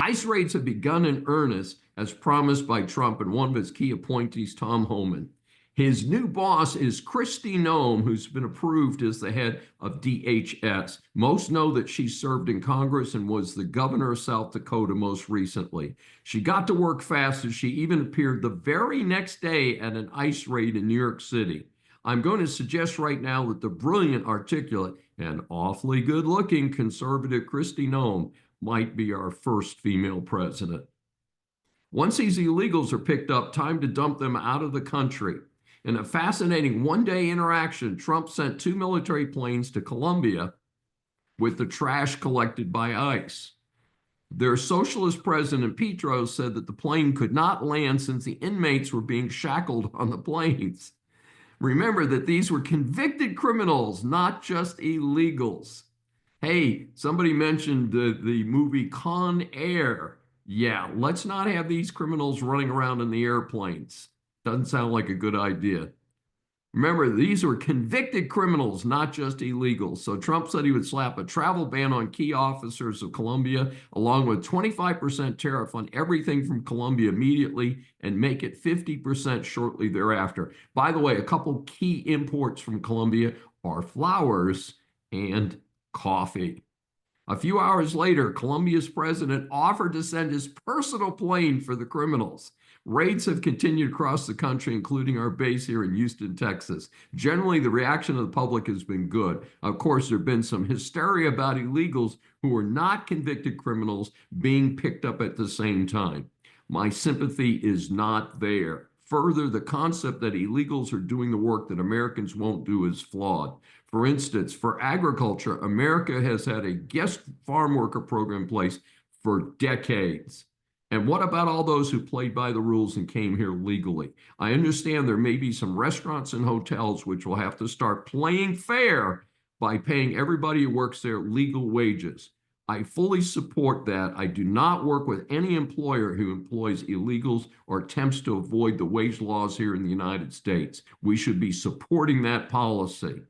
ICE raids have begun in earnest, as promised by Trump and one of his key appointees, Tom Homan. His new boss is Kristi Noem, who's been approved as the head of DHS. Most know that she served in Congress and was the governor of South Dakota most recently. She got to work fast as she even appeared the very next day at an ICE raid in New York City. I'm going to suggest right now that the brilliant, articulate, and awfully good-looking conservative Kristi Noem might be our first female president. Once these illegals are picked up, time to dump them out of the country. In a fascinating one-day interaction, Trump sent 2 military planes to Colombia with the trash collected by ICE. Their socialist president, Petro, said that the plane could not land since the inmates were being shackled on the planes. Remember that these were convicted criminals, not just illegals. Hey, somebody mentioned the movie Con Air. Yeah, let's not have these criminals running around in the airplanes. Doesn't sound like a good idea. Remember, these were convicted criminals, not just illegals. So Trump said he would slap a travel ban on key officers of Colombia, along with 25% tariff on everything from Colombia immediately, and make it 50% shortly thereafter. By the way, a couple key imports from Colombia are flowers and coffee. A few hours later, Colombia's president offered to send his personal plane for the criminals. Raids have continued across the country, including our base here in Houston, Texas. Generally, the reaction of the public has been good. Of course, there have been some hysteria about illegals who are not convicted criminals being picked up at the same time. My sympathy is not there. Further, the concept that illegals are doing the work that Americans won't do is flawed. For instance, for agriculture, America has had a guest farm worker program in place for decades. And what about all those who played by the rules and came here legally? I understand there may be some restaurants and hotels which will have to start playing fair by paying everybody who works there legal wages. I fully support that. I do not work with any employer who employs illegals or attempts to avoid the wage laws here in the United States. We should be supporting that policy.